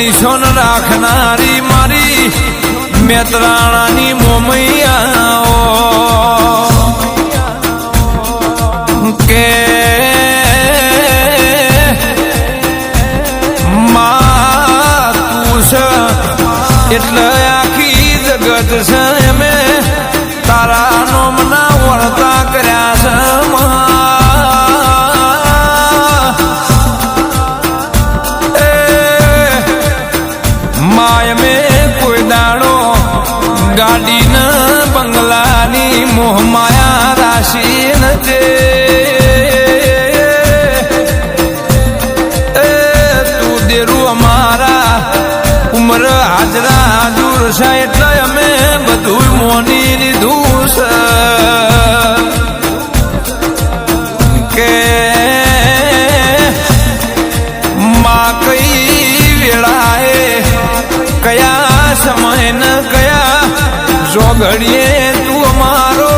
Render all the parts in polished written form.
નિશોન રાખનારી મારી મેત્રાણાની મોમૈયાઓ કે માં તું છે એટલે આખી જગત છે એમે તારા નોમના વળતા કર્યા છે માય મેં કોઈ દાડો ગાડી ન બંગલાની મોહ માયા રાશી તું દેરું અમારા ઉમર હાજરા દૂર છે એટલે અમે બધું મોની લીધું છે કે માં કઈ વેળાએ કયા સમય ન કયા જોગડીએ તું અમારો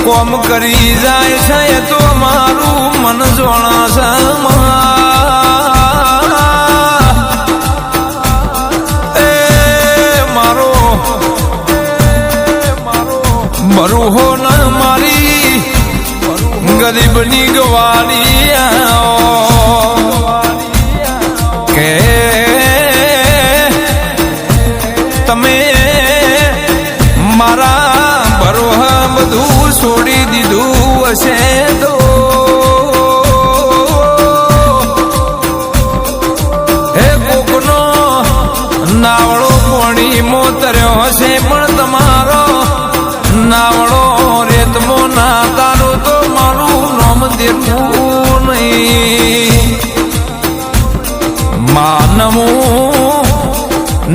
કોમ કરી જાય છે તો અમારું મન જોણા છે મારો મરું હો ન મારી ગરીબની ગવારી કે તમે મારા બરોહ બધું છોડી દીધું હશે તો હે કોકનો નાવડો પોણી મોતર્યો હશે પણ તમારો નાવડો રેતમો ના તારો તો મારું નામ દેવું નહીં માં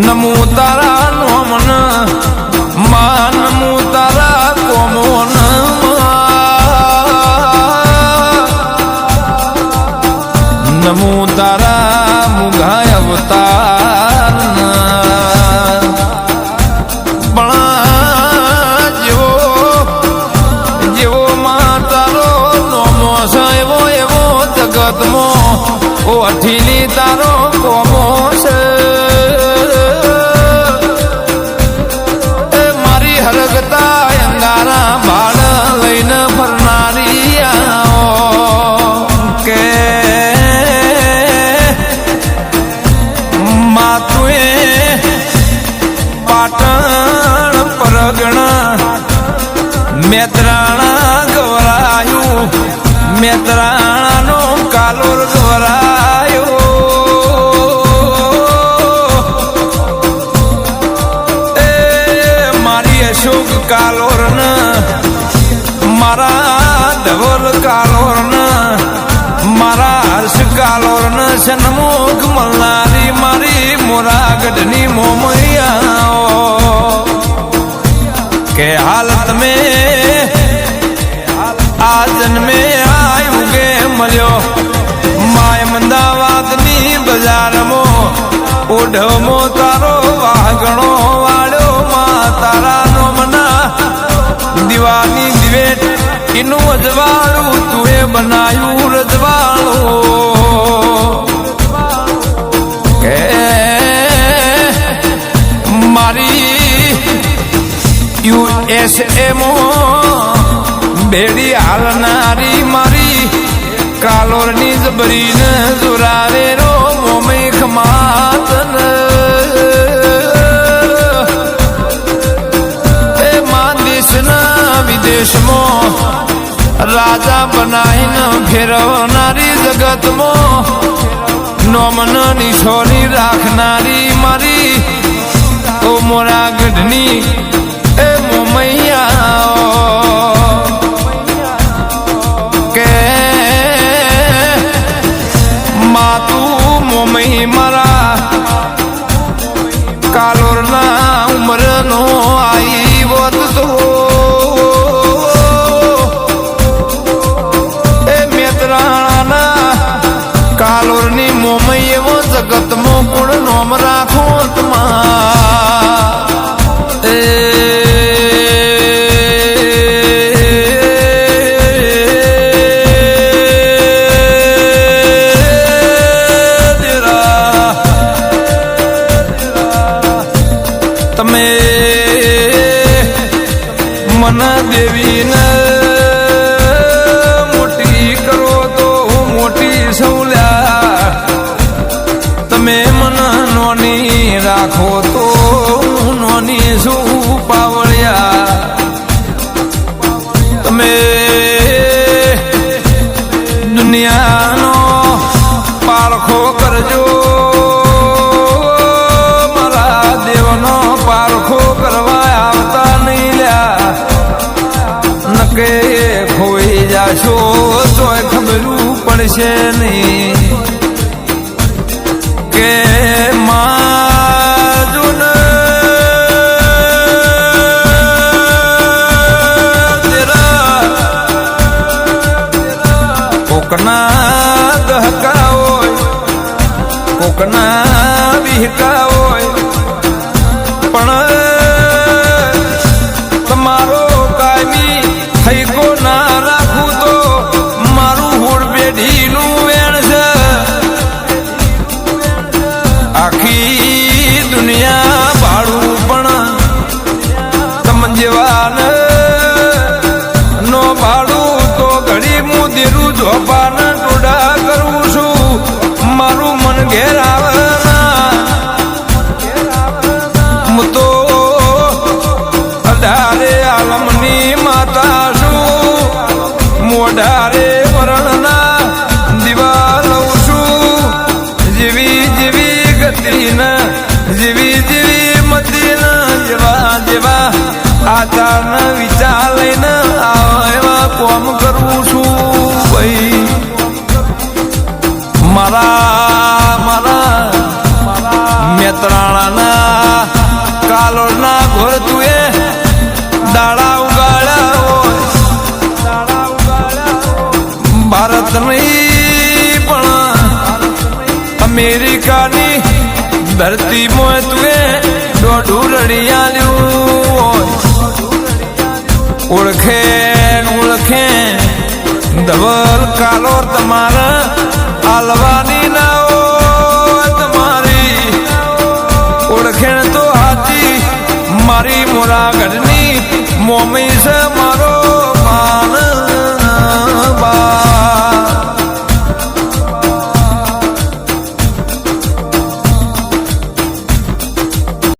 નમો તારા નોમન માં નમો તારા કોમોન નમો તારા મુઘાય અવતાર પણ જેવો માં તારો નોમો છે એવો જગતમાં ઓ અઠીલી તારો કોમો છે હરગતા અંગારા બાળ લઈને ફરનારી કે માતુએ પાટણ પરગણા મેત્રાણા ગવરાયું મેત્રાણાનો કાલોર ગવરાયો અશોક કાલોર ન મારા ધવલ કાલોર ન મારા હર્ષ કાલોર ન સન્મુખ મળનારી મારી મોરાગઢની મોમૈયાઓ કે હાલ તમે આ જન્મે આયુ કે મળ્યો માય અમદાવાદની બજારમાં ઓઢમો તારો વાઘણો વાળ્યો માં તારા નોમના દીવાની દિવેટ એનું અજવાળું તુએ બનાયું રજવાળું કે મારી USA બેડી હાલનારી મારી કાલોરની જબરીને જોરાવે રો મોમઈ ખમાતન એ માં દેશના વિદેશમાં રાજા બનાવીને ફેરવનારી જગતમાં નોમન નિશોની રાખનારી મારી ઓ મોરાગઢની એ મોમૈયા કે માતું મોમઈ મારા કાલોરના ઉમરનો આઈ વત તો એ મેત્રાણાના કાલોરની મોમઈ એવો જગતમાં ગુણ નોમ રાખો તોય ખબરું પડશે નહીં કે માજુન કોકના દહકા હોય કોકના વિહકા હોય પણ તમારો કાયમી થઈકો ના રાખું તો મારું હોડ પેઢીનું વેણ છે આખી દુનિયા ભાડું પણ તમન જેવાન નો ભાડું તો ઘડી હું દેરું જોપાના ટોડા કરું છું મારું મન ઘેર આવે હું તો અઢારે આલમની માતા છું મોઢારે વરણના દીવા લઉં છું જેવી જેવી ગતિને જેવી જેવી મતીને જેવા જેવા આચારને વિચાર લઈને એવા કોમ કરું છું ભાઈ મારા મેતરાણાના કાલોના ઘોર તુએ દાડા ઉગાડ્યા હોય ભારત નહીં પણ અમેરિકાની ધરતી મોય તુએ દોઢું રડિયાલ્યું હોય ઓળખે ધવલ કાલો તમારા આલવાની ના હોય તમારી ઓળખેણ તો હાથી મારી મોરાગઢની મોમી છે મારો